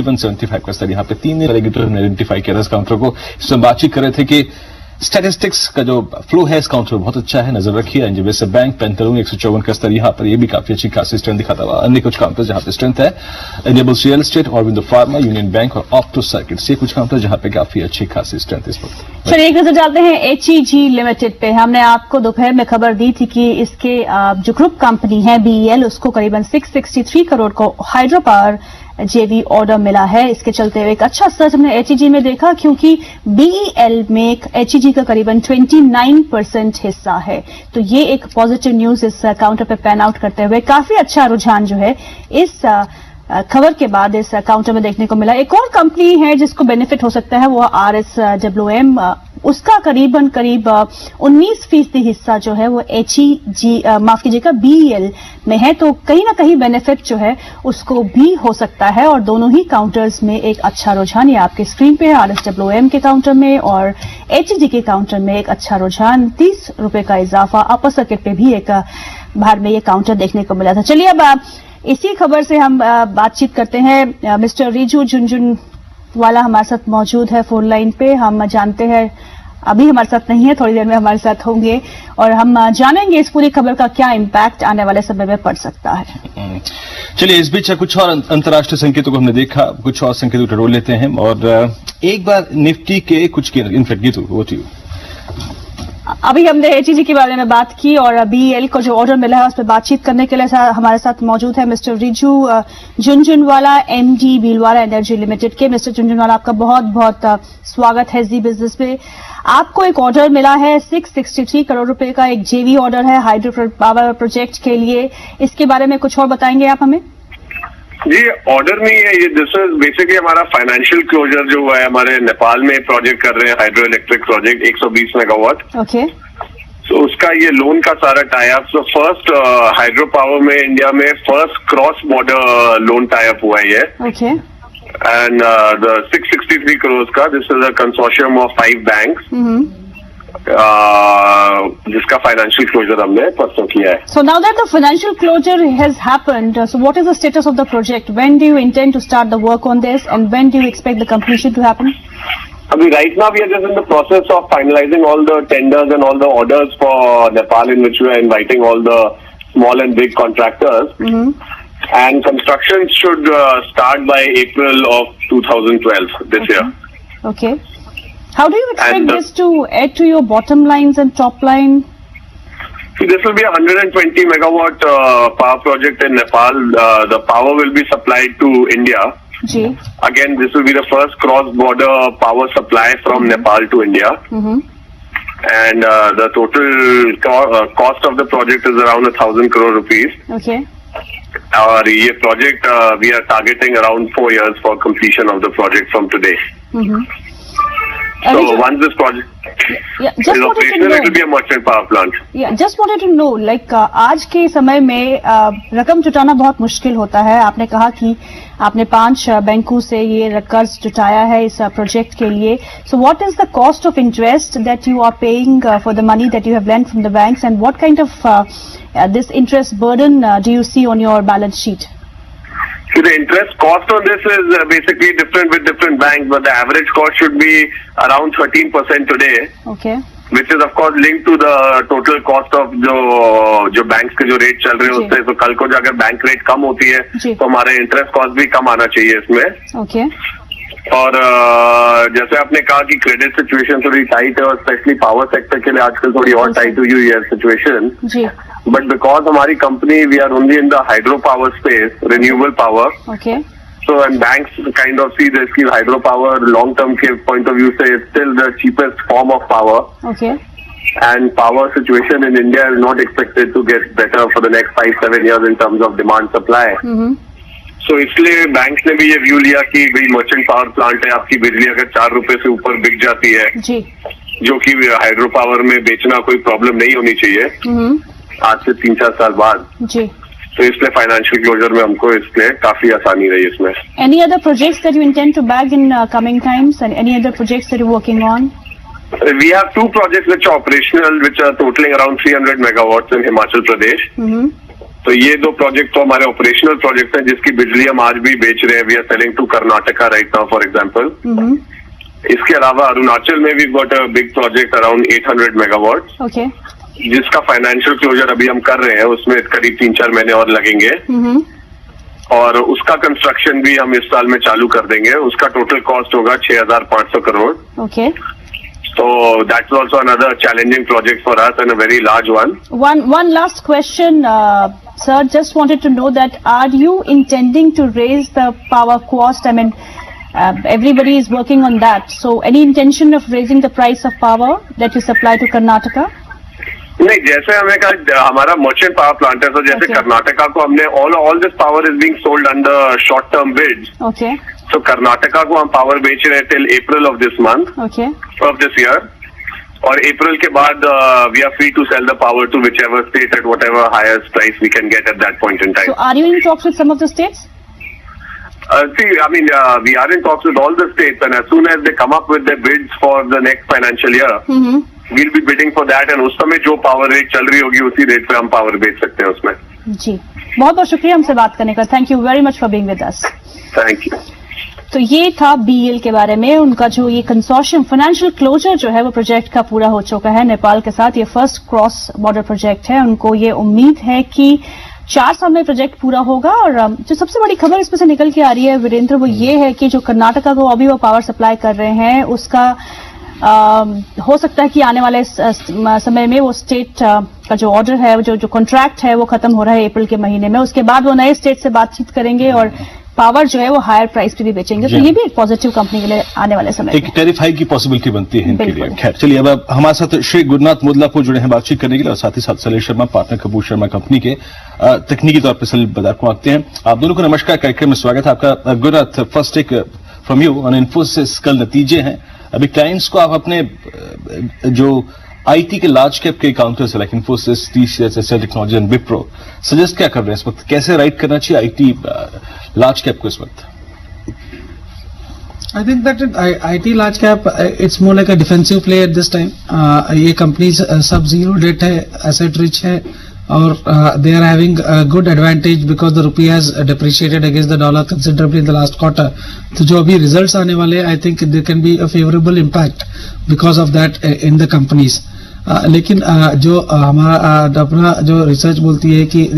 75 का स्तर यहाँ पे 3 दिन लगेगी तो हमने आइडेंटिफाई किया था इस काउंटर को। इसमें बातचीत कर रहे थे कि स्टैटिस्टिक्स का जो फ्लो है इस काउंटर में बहुत अच्छा है, नजर रखिए। एनटीबीसी बैंक 45 का स्तर यहाँ पर, ये भी काफी अच्छी खासी स्ट्रेंथ दिखाता हुआ। अन्य कुछ काउंटर जहां पे स्ट्रेंथ है enables real estate, Aurobindo pharma, union bank और ऑप्टो सर्किट्स, ये कुछ काउंटर जहां पे काफी अच्छी खासी स्ट्रेंथ इस वक्त। चलिए एक नजर डालते हैं एचईजी लिमिटेड पे। हमने आपको दोपहर में खबर दी थी कि इसके जो ग्रुप कंपनी है बीईएल, उसको करीबन 663 करोड़ को हाइड्रो पावर जेवी ऑर्डर मिला है। इसके चलते हुए एक अच्छा सर्च हमने एचईजी में देखा, क्योंकि बीईएल में एचईजी का करीबन 29% हिस्सा है। तो ये एक पॉजिटिव न्यूज इस काउंटर पे पैन आउट करते हुए काफी अच्छा रुझान जो है इस खबर के बाद इस काउंटर में देखने को मिला। एक और कंपनी है जिसको बेनिफिट हो सकता है, वो RSWM, उसका करीब 19% हिस्सा जो है वो एचईजी माफ कीजिएगा बीईएल में है। तो कहीं ना कहीं बेनिफिट जो है उसको भी हो सकता है। और दोनों ही काउंटर्स में एक अच्छा रुझान ये आपके स्क्रीन पे है, RSWM के काउंटर में और एचईजी के काउंटर में एक अच्छा रुझान, 30 रुपए का इजाफा। अपर सर्किट पे भी एक बाहर में ये काउंटर देखने को मिला था। चलिए अब इसी खबर से हम बातचीत करते हैं। मिस्टर रिजू झुनझुनवाला हमारे साथ मौजूद है फोन लाइन पे। हम जानते हैं अभी हमारे साथ नहीं है, थोड़ी देर में हमारे साथ होंगे और हम जानेंगे इस पूरी खबर का क्या इम्पैक्ट आने वाले समय में पड़ सकता है। चलिए इस बीच कुछ और अंतर्राष्ट्रीय संकेतों को हमने देखा, कुछ और संकेतों को टटोल लेते हैं और एक बार निफ्टी के कुछ इनफैक्ट वो थी। अभी हमने एचईजी के बारे में बात की और बीईएल को जो ऑर्डर मिला है उस पर बातचीत करने के लिए हमारे साथ मौजूद है mister Riju Jhunjhunwala, MD Bhilwara energy limited के। मिस्टर झुनझुनवाला, आपका बहुत बहुत स्वागत है जी बिजनेस पे। आपको एक ऑर्डर मिला है 663 करोड़ रुपए का, एक जेवी ऑर्डर है हाइड्रो पावर प्रोजेक्ट के लिए। इसके बारे में कुछ और बताएंगे आप हमें? जी, ऑर्डर नहीं है ये, दिस इज बेसिकली हमारा फाइनेंशियल क्लोजर जो हुआ है। हमारे नेपाल में प्रोजेक्ट कर रहे हैं hydro electric project 120 megawatt. Okay. तो उसका ये लोन का सारा टाई अप, तो फर्स्ट हाइड्रो पावर में इंडिया में first cross border loan tie up हुआ है ये। ओके। एंड द 663 करोड़ का, this is a consortium of 5 banks जिसका फाइनेंशियल क्लोजर हमने परसों किया है। So now that the financial closure has happened, so what is the status of the project? When do you intend to start the work on this, and when do you expect the completion to happen? Abhi right now we are just in the process of finalizing all the tenders and all the orders for Nepal, in which we are inviting all the small and big contractors. And construction should start by April of 2012 this year. Okay. How do you expect this to add to your bottom lines and top line? See, this will be a 120 megawatt power project in Nepal. The power will be supplied to India. Ji. Again, this will be the first cross-border power supply from Nepal to India. And the total cost of the project is around 1,000 crore rupees. Okay. Our project, we are targeting around 4 years for completion of the project from today. So once this project is operational, it will be a merchant power plant. Yeah, just wanted to know, like आज के समय में रकम जुटाना बहुत मुश्किल होता है। आपने कहा कि आपने 5 बैंकों से ये कर्ज जुटाया है इस प्रोजेक्ट के लिए। So what is the cost of interest that you are paying for the money that you have lent from the banks, and what kind of this interest burden do you see on your balance sheet? So the interest cost on this is basically different with different banks, but the average cost should be around 13% today. Okay. Which is of course linked to the total cost of जो banks के जो rate चल रहे हैं उससे। तो कल को अगर बैंक रेट कम होती है तो हमारा इंटरेस्ट कॉस्ट भी कम आना चाहिए इसमें। Okay. और जैसे आपने कहा कि क्रेडिट सिचुएशन थोड़ी टाइट है और स्पेशली पावर सेक्टर के लिए आजकल थोड़ी और टाइट हुई है सिचुएशन। जी। बट बिकॉज हमारी company we are only in the hydro power space, renewable power. Okay. So and banks kind of see this कि hydro power long term के point of view से it's still the cheapest form of power. Okay. And power situation in India is not expected to get better for the next 5-7 years in terms of demand supply. So इसलिए banks ने भी ये view लिया कि भाई merchant power plant है, आपकी बिजली अगर 4 रुपए से ऊपर बिक जाती है जी, जो कि हाइड्रो पावर में बेचना कोई प्रॉब्लम नहीं होनी चाहिए आज से 3-4 साल बाद जी। तो इसलिए फाइनेंशियल क्लोजर में हमको इसलिए काफी आसानी रही इसमें। Any other projects that you intend to bag in coming times, and any other projects that you're working on? We have 2 projects which are operational, which are totaling around 300 megawatts in Himachal Pradesh. तो ये दो project तो हमारे operational project हैं जिसकी बिजली हम आज भी बेच रहे हैं. We are selling to Karnataka right now for example. इसके अलावा अरुणाचल में we got a big project around 800 megawatt. Okay. जिसका फाइनेंशियल क्लोजर अभी हम कर रहे हैं. उसमें करीब 3-4 महीने और लगेंगे. और उसका कंस्ट्रक्शन भी हम इस साल में चालू कर देंगे. उसका टोटल कॉस्ट होगा 6,500 crore. Okay. So that's also another challenging project for us and a very large one. One last question, sir. Just wanted to know that are you intending to raise the power cost? I mean, everybody is working on that. So any intention of raising the price of power that you supply to Karnataka? नहीं, जैसे हमें कहा हमारा merchant power plant है, तो जैसे कर्नाटका को हमने all this power is being sold under short term bids. Okay. तो कर्नाटका को हम पावर बेच रहे हैं till April of this month. Okay. Of this year. और अप्रैल के बाद we are free to sell the power to whichever state at whatever highest price we can get at that point in time. So are you in talks with some of the states? See, I mean, we are in talks with all the states, and as soon as they come up with their bids for the next financial year, we'll be bidding for that, and उस समय जो power rate चल रही होगी उसी rate पे हम power बेच सकते हैं उसमें. जी, बहुत बहुत शुक्रिया हमसे बात करने का. Thank you very much for being with us. Thank you. तो ये था बीएल के बारे में. उनका जो ये कंसोर्शियम फाइनेंशियल क्लोजर जो है वो प्रोजेक्ट का पूरा हो चुका है नेपाल के साथ. ये फर्स्ट क्रॉस बॉर्डर प्रोजेक्ट है. उनको ये उम्मीद है कि 4 साल में प्रोजेक्ट पूरा होगा. और जो सबसे बड़ी खबर इसमें से निकल के आ रही है वीरेंद्र, वो ये है कि जो कर्नाटका को अभी वो पावर सप्लाई कर रहे हैं उसका हो सकता है कि आने वाले समय में वो स्टेट का जो ऑर्डर है, जो कॉन्ट्रैक्ट है वो खत्म हो रहा है अप्रैल के महीने में. उसके बाद वो नए स्टेट से बातचीत करेंगे और पावर जो है वो हायर प्राइस पे भी बेचेंगे. तो ये भी एक पॉजिटिव कंपनी के लिए आने वाले समय एक टेरिफाई की पॉसिबिलिटी बनती है इनके लिए. खैर चलिए, अब हमारे साथ श्री गुरुनाथ मुदलापुर जुड़े हैं बातचीत करने के लिए, और साथ ही साथ सलील शर्मा, पार्टनर कपूर शर्मा कंपनी के तकनीकी तौर पर सलील बदार को आते हैं. आप दोनों को नमस्कार, कार्यक्रम में स्वागत है आपका. Gurunath, first take from you on Infosys. कल नतीजे हैं. अभी क्लाइंट्स को आप अपने जो आईटी के लार्ज कैप के counters like Infosys, TCS, SL technology and Wipro suggest क्या कर रहे हैं इस वक्त? कैसे राइट करना चाहिए आईटी लार्ज कैप को इस वक्त? I think that IT large cap, it's more like a defensive play at this time. ये companies सब zero debt है, asset rich है, और they are having a good advantage because the rupee has depreciated against the dollar considerably in the last quarter. तो जो अभी results आने वाले, I think there can be a favorable impact because of that in the companies. लेकिन जो हमारा अपना जो रिसर्च बोलती है कि